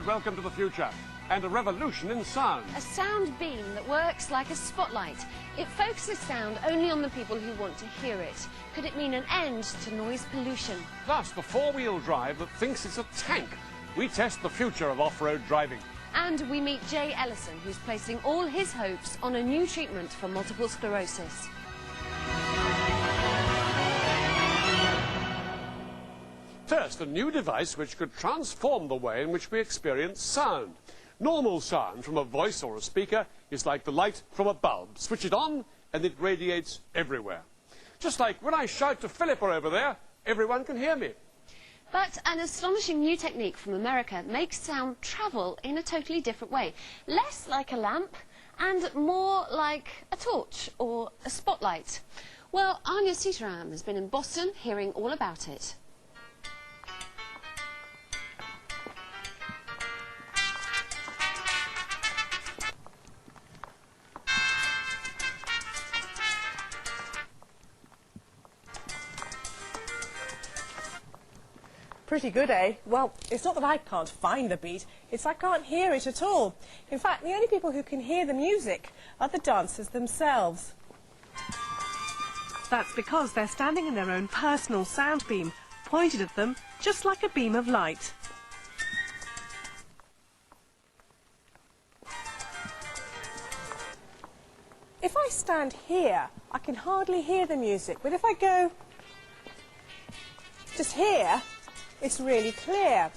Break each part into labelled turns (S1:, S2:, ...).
S1: welcome to the future and a revolution in sound.
S2: A sound beam that works like a spotlight. It focuses sound only on the people who want to hear it. Could it mean an end to noise pollution?
S1: Plus, the four-wheel drive that thinks it's a tank. We test the future of off-road driving.
S2: And we meet Jay Ellison, who's placing all his hopes on a new treatment for multiple sclerosis.
S1: First, a new device which could transform the way in which we experience sound. Normal sound from a voice or a speaker is like the light from a bulb. Switch it on and it radiates everywhere. Just like when I shout to Philippa over there, everyone can hear me.
S2: But an astonishing new technique from America makes sound travel in a totally different way. Less like a lamp and more like a torch or a spotlight. Well, Anya Sitaram has been in Boston hearing all about it.
S3: Pretty good, eh? Well, it's not that I can't find the beat, it's I can't hear it at all. In fact, the only people who can hear the music are the dancers themselves. That's because they're standing in their own personal sound beam, pointed at them just like a beam of light. If I stand here, I can hardly hear the music, but if I go just here, it's really clear.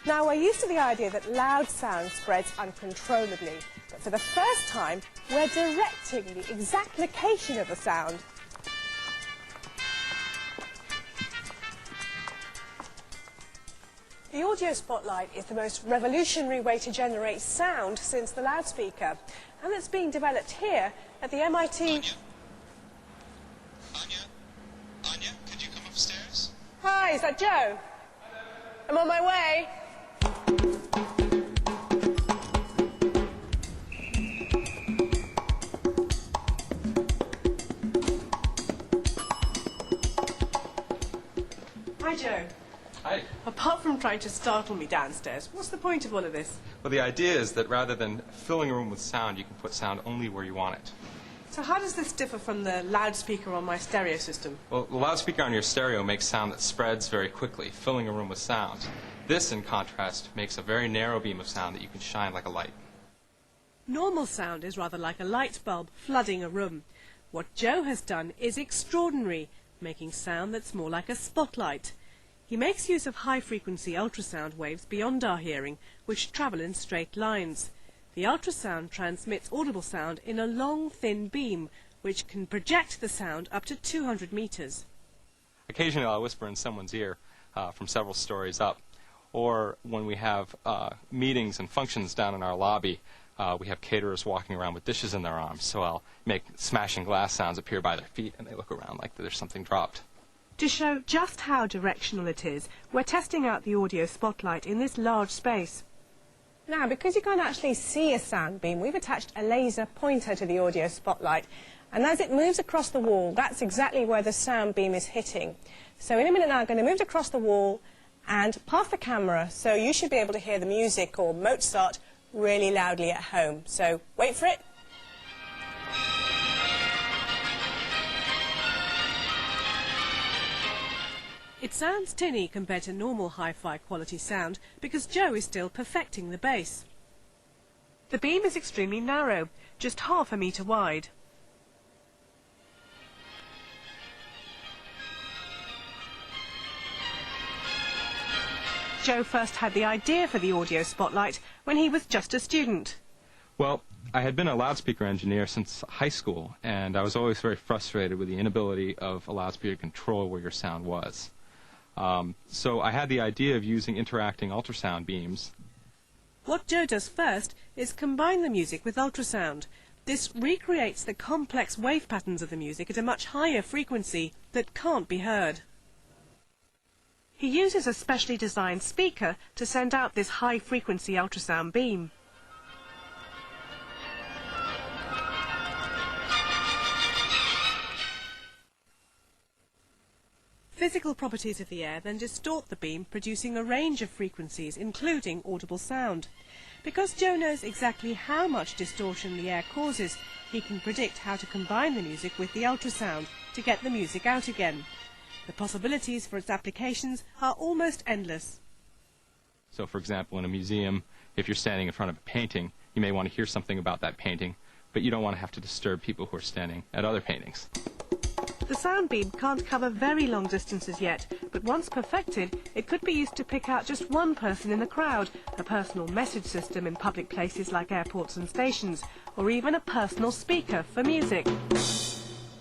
S3: Now, we're used to the idea that loud sound spreads uncontrollably, but for the first time, we're directing the exact location of the sound. The audio spotlight is the most revolutionary way to generate sound since the loudspeaker, and it's being developed here at the MIT...
S4: Anya, could you come upstairs?
S3: Hi, is that Joe? I'm on my way. Hi, Joe.
S4: Hi.
S3: Apart from trying to startle me downstairs, what's the point of all of this?
S4: Well, the idea is that rather than filling a room with sound, you can put sound only where you want it.
S3: So how does this differ from the loudspeaker on my stereo system?
S4: Well, the loudspeaker on your stereo makes sound that spreads very quickly, filling a room with sound. This, in contrast, makes a very narrow beam of sound that you can shine like a light.
S3: Normal sound is rather like a light bulb flooding a room. What Joe has done is extraordinary, making sound that's more like a spotlight. He makes use of high-frequency ultrasound waves beyond our hearing, which travel in straight lines. The ultrasound transmits audible sound in a long, thin beam, which can project the sound up to 200 meters.
S4: Occasionally I'll whisper in someone's ear from several stories up. Or when we have meetings and functions down in our lobby, we have caterers walking around with dishes in their arms. So I'll make smashing glass sounds appear by their feet, and they look around like there's something dropped.
S3: To show just how directional it is, we're testing out the audio spotlight in this large space. Now, because you can't actually see a sound beam, we've attached a laser pointer to the audio spotlight. And as it moves across the wall, that's exactly where the sound beam is hitting. So in a minute now, I'm going to move it across the wall and past the camera, so you should be able to hear the music or Mozart really loudly at home. So wait for it. It sounds tinny compared to normal hi-fi quality sound because Joe is still perfecting the bass. The beam is extremely narrow, just half a metre wide. Joe first had the idea for the audio spotlight when he was just a student.
S4: Well, I had been a loudspeaker engineer since high school, and I was always very frustrated with the inability of a loudspeaker to control where your sound was. So I had the idea of using interacting ultrasound beams.
S3: What Joe does first is combine the music with ultrasound. This recreates the complex wave patterns of the music at a much higher frequency that can't be heard. He uses a specially designed speaker to send out this high-frequency ultrasound beam. physical properties of the air then distort the beam, producing a range of frequencies, including audible sound. Because Joe knows exactly how much distortion the air causes, he can predict how to combine the music with the ultrasound to get the music out again. The possibilities for its applications are almost endless.
S4: So, for example, in a museum, if you're standing in front of a painting, you may want to hear something about that painting, but you don't want to have to disturb people who are standing at other paintings.
S3: The sound beam can't cover very long distances yet, but once perfected, it could be used to pick out just one person in the crowd, a personal message system in public places like airports and stations, or even a personal speaker for music.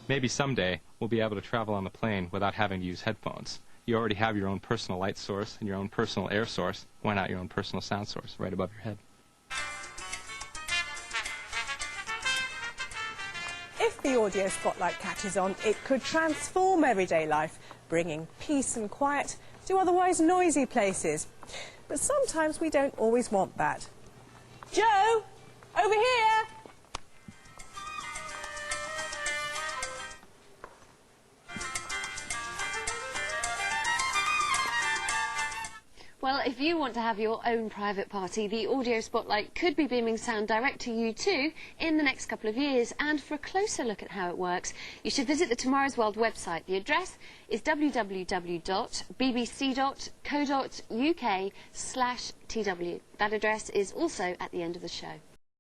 S4: Maybe someday we'll be able to travel on the plane without having to use headphones. You already have your own personal light source and your own personal air source. Why not your own personal sound source right above your head?
S3: If the audio spotlight catches on, it could transform everyday life, bringing peace and quiet to otherwise noisy places. But sometimes we don't always want that. Joe, over here!
S2: Well, if you want to have your own private party, the Audio Spotlight could be beaming sound direct to you too in the next couple of years. And for a closer look at how it works, you should visit the Tomorrow's World website. The address is www.bbc.co.uk/TW. That address is also at the end of the show.